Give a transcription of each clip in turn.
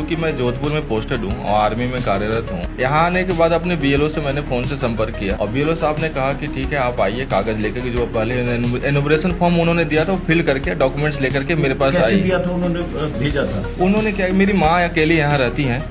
कि मैं जोधपुर में पोस्टेड हूँ और आर्मी में कार्यरत हूँ। यहाँ आने के बाद अपने बीएलओ से मैंने फोन से संपर्क किया और बीएलओ साहब ने कहा कि ठीक है आप आइए, कागज लेकर के जो पहले एनुमरेशन फॉर्म उन्होंने दिया था वो फिल करके डॉक्यूमेंट्स लेकर के मेरे पास आई। दिया था उन्होंने, भेजा था उन्होंने? क्या, मेरी माँ अकेली यहाँ रहती हैं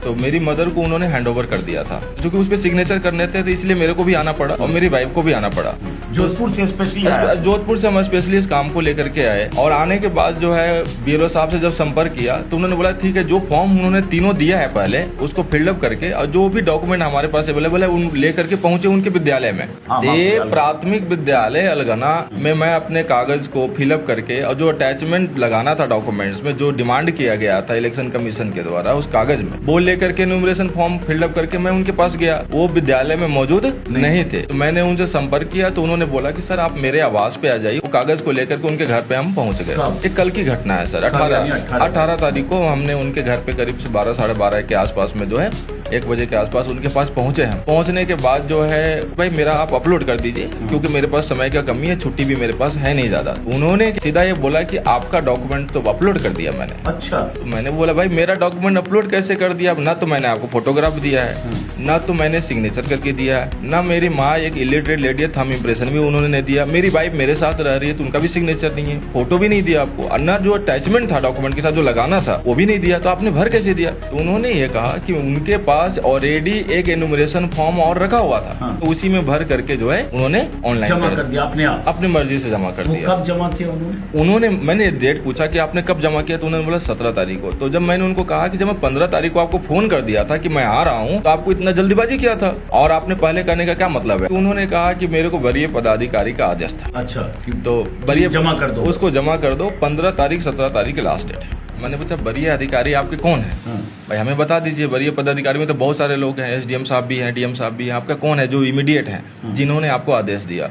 तो मेरी मदर को उन्होंने हैंडओवर कर दिया था, क्योंकि उस पर सिग्नेचर करने थे तो इसलिए मेरे को भी आना पड़ा और मेरी वाइफ को भी आना पड़ा। जोधपुर से स्पेशली जोधपुर से हम स्पेशली इस काम को लेकर के आए और आने के बाद जो है बीएलओ साहब से जब संपर्क किया तो उन्होंने बोला ठीक है, जो फॉर्म उन्होंने तीनों दिया है पहले उसको फिलअप करके और जो भी डॉक्यूमेंट हमारे पास अवेलेबल है उन लेकर के पहुंचे उनके विद्यालय में। ये प्राथमिक विद्यालय अलगना में मैं अपने कागज को फिलअप करके और जो अटैचमेंट लगाना था डॉक्यूमेंट्स में, जो डिमांड किया गया था इलेक्शन कमीशन के द्वारा उस कागज में, वो लेकर के एनुमरेशन फॉर्म फिलअप करके मैं उनके पास गया। वो विद्यालय में मौजूद नहीं थे तो मैंने उनसे संपर्क किया तो उन्होंने बोला कि सर आप मेरे आवास पे आ जाइए। वो कागज को लेकर के उनके घर पे हम पहुंच गए। ये कल की घटना है सर। 18 तारीख को हमने उनके घर पे करीब से 12 साढ़े 12 के आसपास में जो है 1 बजे के आसपास उनके पास पहुंचे हैं। पहुंचने के बाद जो है भाई मेरा आप अपलोड कर दीजिए क्योंकि मेरे पास समय का कमी है, छुट्टी भी मेरे पास है नहीं ज्यादा। उन्होंने सीधा ये बोला कि आपका डॉक्यूमेंट तो अपलोड कर दिया मैंने। अच्छा। तो मैंने बोला भाई मेरा डॉक्यूमेंट अपलोड कैसे कर दिया? ना तो मैंने आपको फोटोग्राफ दिया है, ना तो मैंने सिग्नेचर करके दिया है, ना मेरी माँ एक इलिटरेट लेडी है, थंब इम्प्रेशन भी उन्होंने नहीं दिया, मेरी वाइफ मेरे साथ रह रही है तो उनका भी सिग्नेचर नहीं है, फोटो भी नहीं दिया आपको, और ना जो अटैचमेंट था डॉक्यूमेंट के साथ जो लगाना था वो भी नहीं दिया, तो आपने भर कैसे दिया? तो उन्होंने ये कहा कि उनके पास ऑलरेडी एक एनुमरेशन फॉर्म और रखा हुआ था। हाँ। तो उसी में भर करके जो है उन्होंने ऑनलाइन जमा कर दिया अपने आप, अपनी मर्जी से जमा कर दिया। कब जमा किया उन्होंने? मैंने डेट पूछा कि आपने कब जमा किया तो उन्होंने बोला 17 तारीख को। तो जब मैंने उनको कहा कि जब मैं 15 तारीख को आपको फोन कर दिया था कि मैं आ रहा हूँ तो आपको इतना जल्दीबाजी किया था और आपने पहले करने का क्या मतलब है? तो उन्होंने कहा कि मेरे को वरीय पदाधिकारी का आदेश था। अच्छा। तो वरीय जमा कर दो, उसको जमा कर दो। 15 तारीख 17 तारीख की लास्ट डेट है। मैंने पूछा वरीय अधिकारी आपके कौन है? भाई हमें बता दीजिए। वरीय पदाधिकारी में तो बहुत सारे लोग हैं, एसडीएम साहब भी हैं, डीएम साहब भी हैं, आपका कौन है जो इमीडिएट है जिन्होंने आपको आदेश दिया?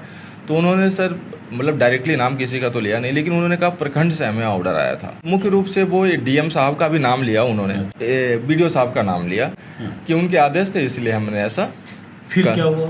तो उन्होंने सर मतलब डायरेक्टली नाम किसी का तो लिया नहीं, लेकिन उन्होंने कहा प्रखंड से हमें ऑर्डर आया था। मुख्य रूप से वो डीएम साहब का भी नाम लिया उन्होंने, बीडीओ साहब का नाम लिया कि उनके आदेश थे, इसलिए हमने ऐसा फिर क्या हुआ?